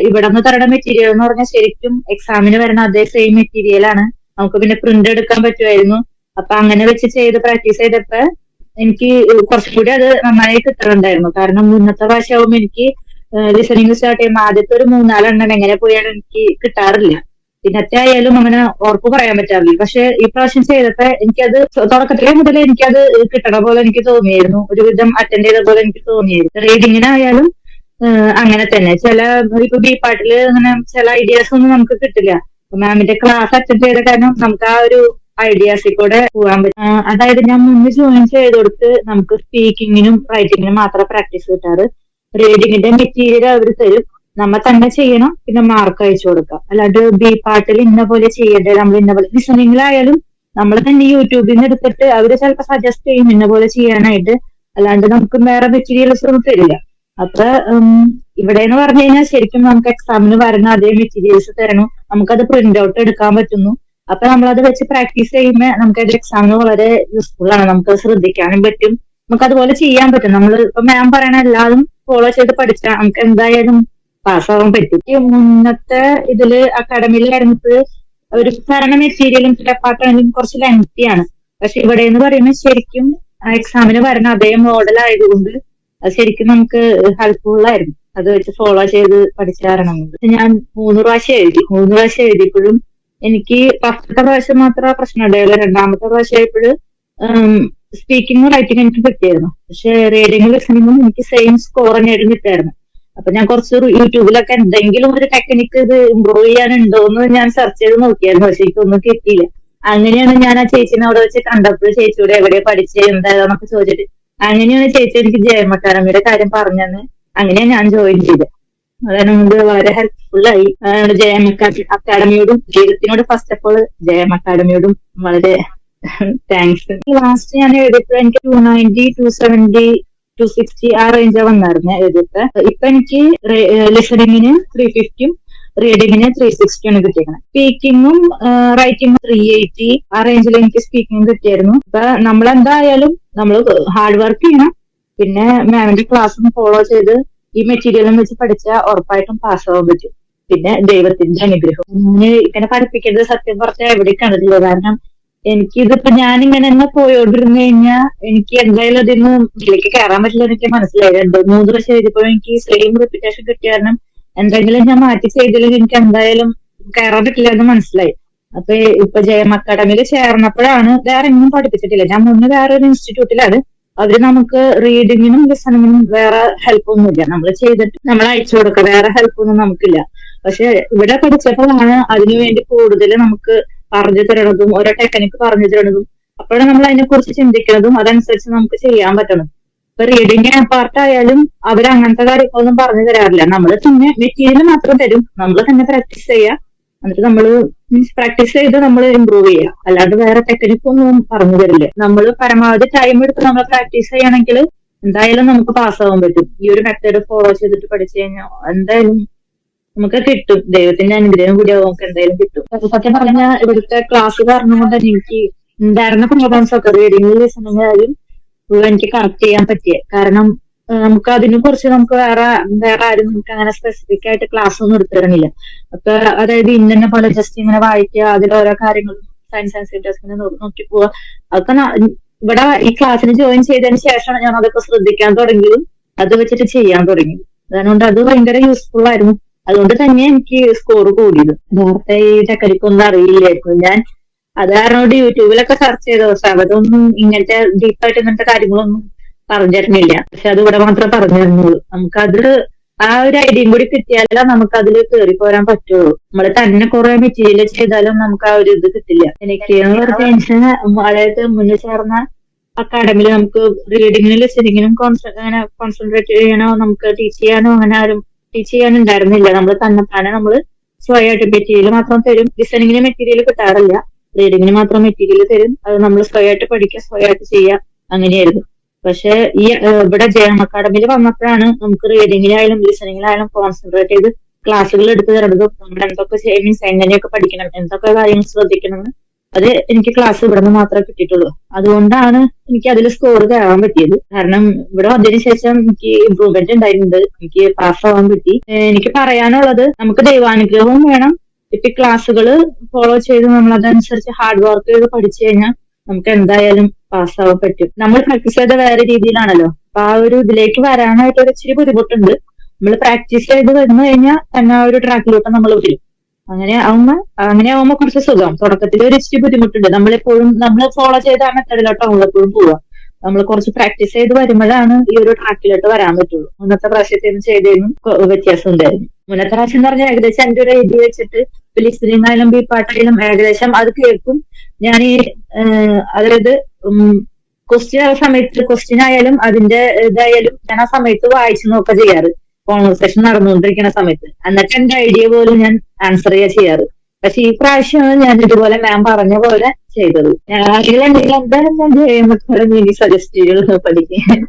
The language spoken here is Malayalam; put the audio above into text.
ഇവിടെ നിന്ന് തരുന്ന മെറ്റീരിയൽ എന്ന് പറഞ്ഞാൽ ശരിക്കും എക്സാമിന് വരുന്ന അതേ സെയിം മെറ്റീരിയൽ ആണ്. നമുക്ക് പിന്നെ പ്രിന്റ് എടുക്കാൻ പറ്റുമായിരുന്നു. അപ്പൊ അങ്ങനെ വെച്ച് ചെയ്ത് പ്രാക്ടീസ് ചെയ്തപ്പോ എനിക്ക് കുറച്ചുകൂടി അത് നന്നായി കിട്ടുന്നുണ്ടായിരുന്നു. കാരണം ഇന്നത്തെ പ്രാവശ്യമാകുമ്പോൾ എനിക്ക് ലിസണിങ് സ്റ്റാർട്ട് ചെയ്യുമ്പോൾ ആദ്യത്തെ ഒരു 3-4 എണ്ണം എങ്ങനെ പോയാലും എനിക്ക് കിട്ടാറില്ല. പിന്നത്തെ ആയാലും അങ്ങനെ ഉറപ്പ് പറയാൻ പറ്റാറില്ല. പക്ഷെ ഈ പ്രാവശ്യം ചെയ്തപ്പോ എനിക്കത് തുടക്കത്തിലേ മുതൽ എനിക്കത് കിട്ടണ പോലെ എനിക്ക് തോന്നിയായിരുന്നു. ഒരുവിധം അറ്റൻഡ് ചെയ്ത പോലെ എനിക്ക് തോന്നിയായിരുന്നു. റീഡിങ്ങിനായാലും അങ്ങനെ തന്നെ. ഇപ്പൊ ബി പാട്ടില് അങ്ങനെ ചില ഐഡിയാസ് ഒന്നും നമുക്ക് കിട്ടില്ല. മാമിന്റെ ക്ലാസ് അറ്റൻഡ് ചെയ്ത കാരണം നമുക്ക് ആ ഒരു ഐഡിയാസിൽ കൂടെ പോകാൻ പറ്റും. അതായത് ഞാൻ മുന്നേ ജോയിൻ ചെയ്തെടുത്ത് നമുക്ക് സ്പീക്കിങ്ങിനും റൈറ്റിങ്ങിനും മാത്രമേ പ്രാക്ടീസ് കിട്ടാറ്. റീഡിങ്ങിന്റെ മെറ്റീരിയൽ അവർ തരും, നമ്മ തന്നെ ചെയ്യണം, പിന്നെ മാർക്ക് അയച്ചു കൊടുക്കാം. അല്ലാണ്ട് ബി പാട്ടിൽ ഇന്ന പോലെ ചെയ്യേണ്ടത് നമ്മൾ ഇന്ന പോലെ. ലിസണിങ്ങിലായാലും നമ്മൾ തന്നെ യൂട്യൂബിൽ നിന്ന് എടുത്തിട്ട് അവര് ചിലപ്പോൾ സജസ്റ്റ് ചെയ്യും ഇന്ന പോലെ ചെയ്യാനായിട്ട്. അല്ലാണ്ട് നമുക്ക് വേറെ മെറ്റീരിയൽസ് ഒന്നും തരില്ല. അപ്പൊ ഇവിടെ എന്ന് പറഞ്ഞു കഴിഞ്ഞാൽ ശരിക്കും നമുക്ക് എക്സാമിന് വരുന്ന അതേ മെറ്റീരിയൽസ് തരണം, നമുക്കത് പ്രിന്റ് ഔട്ട് എടുക്കാൻ പറ്റുന്നു. അപ്പൊ നമ്മളത് വെച്ച് പ്രാക്ടീസ് ചെയ്യുമ്പോൾ നമുക്കത് എക്സാമിന് വളരെ യൂസ്ഫുൾ ആണ്. നമുക്ക് ശ്രദ്ധിക്കാനും പറ്റും, നമുക്ക് അതുപോലെ ചെയ്യാൻ പറ്റും. നമ്മൾ ഇപ്പൊ മാം പറയണ എല്ലാതും ഫോളോ ചെയ്ത് പഠിച്ചാൽ നമുക്ക് എന്തായാലും പാസ്സാവാൻ പറ്റും. ഈ മുന്നത്തെ ഇതില് അക്കാഡമിയിൽ വരുന്നത് ഒരു തരണ മെറ്റീരിയലും പാട്ടാണെങ്കിലും കുറച്ച് ലെങ്തിയാണ്. പക്ഷെ ഇവിടെ എന്ന് പറയുമ്പോൾ ശരിക്കും എക്സാമിന് വരുന്ന അതേ മോഡൽ ആയതുകൊണ്ട് അത് ശരിക്കും നമുക്ക് ഹെൽപ്ഫുൾ ആയിരുന്നു. അത് വെച്ച് ഫോളോ ചെയ്ത് പഠിച്ചാരണം. ഞാൻ 3 പ്രാവശ്യം എഴുതി. 3 പ്രാവശ്യം എഴുതിയപ്പോഴും എനിക്ക് ഫസ്റ്റത്തെ പ്രാവശ്യം മാത്രമേ പ്രശ്നം ഉണ്ടായുള്ളൂ. രണ്ടാമത്തെ പ്രാവശ്യം ആയപ്പോഴും സ്പീക്കിങ്ങും റൈറ്റിംഗ് എനിക്ക് കിട്ടിയായിരുന്നു. പക്ഷെ റീഡിംഗും ലിസണിങ്ങും എനിക്ക് സെയിം സ്കോർ തന്നെയായിരുന്നു കിട്ടായിരുന്നു. അപ്പൊ ഞാൻ കുറച്ച് യൂട്യൂബിലൊക്കെ എന്തെങ്കിലും ഒരു ടെക്നിക്ക് ഇത് ഇമ്പ്രൂവ് ചെയ്യാനുണ്ടോ എന്ന് ഞാൻ സെർച്ച് ചെയ്ത് നോക്കിയായിരുന്നു. പക്ഷെ എനിക്കൊന്നും കിട്ടിയില്ല. അങ്ങനെയാണ് ഞാൻ ആ ചേച്ചിനെ അവിടെ വെച്ച് കണ്ടപ്പോൾ ചേച്ചിയോട് എവിടെ പഠിച്ചത് എന്താണെന്നൊക്കെ ചോദിച്ചിട്ട് അങ്ങനെയാണ് ചേച്ചി എനിക്ക് ജയം അക്കാദമിയുടെ കാര്യം പറഞ്ഞത്. അങ്ങനെയാണ് ഞാൻ ജോയിൻ ചെയ്തത്. അതാണ് നമുക്ക് വളരെ ഹെൽപ്ഫുൾ ആയി. ജയം അക്കാദമിയോടും ജീവിതത്തിനോട് ഫസ്റ്റ് ഓഫ് ഓൾ ജയം അക്കാദമിയോടും വളരെ താങ്ക്സ്. ലാസ്റ്റ് ഞാൻ എഴുതിയപ്പോൾ എനിക്ക് 290, 270, 260 ആ റേഞ്ച് വന്നായിരുന്നു എഴുതിയപ്പോ. ഇപ്പൊ എനിക്ക് ലിസണിങ്ങിന് 350, റീഡിങ്ങിന് 360 ആണ് കിട്ടിയത്. സ്പീക്കിങ്ങും റൈറ്റിംഗും 380 ആ റേഞ്ചിൽ എനിക്ക് സ്പീക്കിംഗ് കിട്ടിയായിരുന്നു. ഇപ്പൊ നമ്മളെന്തായാലും നമ്മൾ ഹാർഡ് വർക്ക് ചെയ്യണം, പിന്നെ മാമിന്റെ ക്ലാസ്സും ഫോളോ ചെയ്ത് ഈ മെറ്റീരിയലും വെച്ച് പഠിച്ചാൽ ഉറപ്പായിട്ടും പാസ്സാവാൻ പറ്റും. പിന്നെ ദൈവത്തിന്റെ അനുഗ്രഹം. ഇങ്ങനെ പഠിപ്പിക്കുന്നത് സത്യം പറഞ്ഞാൽ എവിടെ കണ്ടിട്ടില്ല. കാരണം എനിക്കിതിപ്പോ ഞാനിങ്ങനെ തന്നെ പോയോണ്ടിരുന്നു കഴിഞ്ഞാൽ എനിക്ക് എന്തായാലും അതിന് ഇതിലേക്ക് കയറാൻ പറ്റില്ല എനിക്ക് മനസ്സിലായി. 2-3 പ്രാവശ്യം എഴുതിയപ്പോഴും എനിക്ക് സെയിം റെപ്യൂട്ടേഷൻ കിട്ടിയ കാരണം എന്തെങ്കിലും ഞാൻ മാറ്റി ചെയ്തില്ലെങ്കിൽ എനിക്ക് എന്തായാലും കയറാൻ പറ്റില്ല എന്ന് മനസ്സിലായി. അപ്പൊ ഇപ്പൊ ജയം അക്കാദമിയിൽ ചേർന്നപ്പോഴാണ് വേറെ എങ്ങും പഠിപ്പിച്ചിട്ടില്ല. ഞാൻ മുന്നേ വേറെ ഒരു ഇൻസ്റ്റിറ്റ്യൂട്ടിലാണ്. അവര് നമുക്ക് റീഡിങ്ങിനും ലിസണിങ്ങിനും വേറെ ഹെൽപ്പ് ഒന്നുമില്ല. നമ്മൾ ചെയ്തിട്ട് നമ്മൾ അയച്ചു കൊടുക്കുക, വേറെ ഹെൽപ്പ് ഒന്നും നമുക്കില്ല. പക്ഷെ ഇവിടെ പഠിച്ചപ്പോഴാണ് അതിനുവേണ്ടി കൂടുതൽ നമുക്ക് പറഞ്ഞു തരണതും ഓരോ ടെക്നിക്ക് പറഞ്ഞു തരണതും. അപ്പോഴാണ് നമ്മൾ അതിനെ കുറിച്ച് ചിന്തിക്കുന്നതും അതനുസരിച്ച് നമുക്ക് ചെയ്യാൻ പറ്റണം. ഇപ്പൊ റീഡിങ് പാർട്ടായാലും അവർ അങ്ങനത്തെ കാര്യങ്ങളൊന്നും പറഞ്ഞു തരാറില്ല. നമ്മൾ തന്നെ മെറ്റീരിയൽ മാത്രം തരും, നമ്മൾ തന്നെ പ്രാക്ടീസ് ചെയ്യുക. എന്നിട്ട് നമ്മൾ പ്രാക്ടീസ് ചെയ്ത് നമ്മൾ ഇമ്പ്രൂവ് ചെയ്യുക. അല്ലാണ്ട് വേറെ ടെക്നിക്ക് ഒന്നും പറഞ്ഞു തരില്ല. നമ്മൾ പരമാവധി ടൈം എടുത്ത് നമ്മൾ പ്രാക്ടീസ് ചെയ്യണമെങ്കിൽ എന്തായാലും നമുക്ക് പാസ്സാവാൻ പറ്റും. ഈ ഒരു മെത്തേഡ് ഫോളോ ചെയ്തിട്ട് പഠിച്ചു കഴിഞ്ഞാൽ എന്തായാലും നമുക്ക് കിട്ടും. ദൈവത്തിന്റെ അനുഗ്രഹം കൂടി നമുക്ക് എന്തായാലും കിട്ടും. സത്യം പറഞ്ഞാൽ ഇവിടുത്തെ ക്ലാസ് കാരണം കൊണ്ട് എനിക്ക് ഉണ്ടായിരുന്ന പ്രോബ്ലംസ് ഒക്കെ റീഡിംഗ് ലിസണിംഗ് ആയാലും എനിക്ക് കറക്റ്റ് ചെയ്യാൻ പറ്റിയ. കാരണം നമുക്ക് അതിനെ കുറിച്ച് നമുക്ക് വേറെ ആരും നമുക്ക് അങ്ങനെ സ്പെസിഫിക് ആയിട്ട് ക്ലാസ് ഒന്നും എടുത്തു തരണില്ല. അപ്പൊ അതായത് ഇന്നെ പോലെ ജസ്റ്റ് ഇങ്ങനെ വായിക്കുക, അതിൽ ഓരോ കാര്യങ്ങളും സയൻസ് ആൻഡ് സീരിയസിനെ നോക്കി പോവുക. അതൊക്കെ ഇവിടെ ഈ ക്ലാസ്സിന് ജോയിൻ ചെയ്തതിന് ശേഷമാണ് ഞാൻ അതൊക്കെ ശ്രദ്ധിക്കാൻ തുടങ്ങിയതും അത് വെച്ചിട്ട് ചെയ്യാൻ തുടങ്ങി. അതുകൊണ്ട് അത് ഭയങ്കര യൂസ്ഫുൾ ആയിരുന്നു. അതുകൊണ്ട് തന്നെ എനിക്ക് സ്കോർ കൂടിയത്. നേരത്തെ ഈ ടെക്നിക്കൊന്നും അറിയില്ലായിരുന്നു ഞാൻ. അത് കാരണം കൊണ്ട് യൂട്യൂബിലൊക്കെ സെർച്ച് ചെയ്ത പക്ഷെ അതൊന്നും ഇങ്ങനത്തെ ഡീപ്പായിട്ട് ഇങ്ങനത്തെ കാര്യങ്ങളൊന്നും പറഞ്ഞു തരുന്നില്ല. പക്ഷെ അത് ഇവിടെ മാത്രമേ പറഞ്ഞു തരുന്നുള്ളൂ. നമുക്കത് ആ ഒരു ഐഡിയയും കൂടി കിട്ടിയാലേ നമുക്ക് അതിൽ കയറി പോരാൻ പറ്റുള്ളൂ. നമ്മൾ തന്നെ കുറെ മെറ്റീരിയൽ ചെയ്താലും നമുക്ക് ആ ഒരു ഇത് കിട്ടില്ല. എനിക്ക് ടെൻഷൻ അതായത് മുന്നിൽ ചേർന്ന അക്കാഡമിയിൽ നമുക്ക് റീഡിങ്ങിനും ലിസണിങ്ങിനും അങ്ങനെ കോൺസെൻട്രേറ്റ് ചെയ്യണോ, നമുക്ക് ടീച്ച് ചെയ്യാനോ അങ്ങനെ ആരും ടീച്ച് ചെയ്യാനുണ്ടായിരുന്നില്ല. നമ്മൾ തന്നെ നമ്മൾ സ്വയമായിട്ട് മെറ്റീരിയൽ മാത്രം തരും. ലിസണിങ്ങിന് മെറ്റീരിയൽ കിട്ടാറില്ല, റീഡിങ്ങിന് മാത്രം മെറ്റീരിയൽ തരും. അത് നമ്മൾ സ്വയമായിട്ട് പഠിക്കുക, സ്വയമായിട്ട് ചെയ്യുക, അങ്ങനെയായിരുന്നു. പക്ഷെ ഈ ഇവിടെ ജയം അക്കാഡമിയിൽ വന്നപ്പോഴാണ് നമുക്ക് റീഡിങ്ങിലായാലും ലിസണിങ്ങിലായാലും കോൺസെൻട്രേറ്റ് ചെയ്ത് ക്ലാസ്സുകൾ എടുത്തു തരുന്നതും നമ്മൾ എന്തൊക്കെ മീൻസ് എങ്ങനെയൊക്കെ പഠിക്കണം, എന്തൊക്കെ കാര്യങ്ങൾ ശ്രദ്ധിക്കണം എന്ന് അത് എനിക്ക് ക്ലാസ് ഇവിടെ നിന്ന് മാത്രമേ കിട്ടിയിട്ടുള്ളൂ. അതുകൊണ്ടാണ് എനിക്ക് അതിൽ സ്കോർ കയറാൻ പറ്റിയത്. കാരണം ഇവിടെ വന്നതിന് ശേഷം എനിക്ക് ഇമ്പ്രൂവ്മെന്റ് ഉണ്ടായിട്ടുണ്ട്, എനിക്ക് പാസ് ആവാൻ പറ്റി. എനിക്ക് പറയാനുള്ളത്, നമുക്ക് ദൈവാനുഗ്രഹവും വേണം. ഇപ്പൊ ക്ലാസ്സുകൾ ഫോളോ ചെയ്ത് നമ്മൾ അതനുസരിച്ച് ഹാർഡ് വർക്ക് ചെയ്ത് പഠിച്ചു കഴിഞ്ഞാൽ നമുക്ക് എന്തായാലും പാസ്സാവാൻ പറ്റും. നമ്മൾ പ്രാക്ടീസ് ചെയ്ത വേറെ രീതിയിലാണല്ലോ, അപ്പൊ ആ ഒരു ഇതിലേക്ക് വരാനായിട്ട് ഒരു ഇച്ചിരി ബുദ്ധിമുട്ടുണ്ട്. നമ്മൾ പ്രാക്ടീസ് ചെയ്ത് വന്നു കഴിഞ്ഞാൽ തന്നെ ആ ഒരു ട്രാക്കിലോട്ട് നമ്മൾ വരും. അങ്ങനെ ആവുമ്പോ കുറച്ച് സുഖം. തുടക്കത്തിൽ ഒരു ഇച്ചിരി ബുദ്ധിമുട്ടുണ്ട്. നമ്മളെപ്പോഴും നമ്മൾ ഫോളോ ചെയ്ത ആ മെത്തഡിലോട്ട് നമ്മളെപ്പോഴും പോവാം. നമ്മൾ കുറച്ച് പ്രാക്ടീസ് ചെയ്ത് വരുമ്പോഴാണ് ഈ ഒരു ട്രാക്കിലോട്ട് വരാൻ പറ്റുള്ളൂ. മുന്നത്തെ പ്രാവശ്യത്തേനും ചെയ്തതിനും വ്യത്യാസം ഉണ്ടായിരുന്നു. മുന്നത്തെ പ്രാവശ്യം എന്ന് പറഞ്ഞാൽ ഏകദേശം എൻ്റെ ഒരു എഴുതി വെച്ചിട്ട് ലിസ്റ്റിംഗ് ആയാലും ബി പാട്ടായാലും ഏകദേശം അത് കേൾക്കും. ഞാൻ ഈ അതായത് ക്വസ്റ്റ്യൻ ആയാലും അതിന്റെ ഇതായാലും ഞാൻ ആ സമയത്ത് വായിച്ചു നോക്കുക ചെയ്യാറ്, കോൺവെർസേഷൻ നടന്നുകൊണ്ടിരിക്കുന്ന സമയത്ത്. എന്നിട്ട് എന്റെ ഐഡിയ പോലും ഞാൻ ആൻസർ ചെയ്യാറ്. പക്ഷെ ഈ പ്രാവശ്യമാണ് ഞാൻ ഇതുപോലെ മാം പറഞ്ഞ പോലെ ചെയ്തത്. ഞാൻ എന്തായാലും ഞാൻ ജയമക്കളെ സജസ്റ്റ് ചെയ്യുള്ളൂ പഠിക്കാൻ.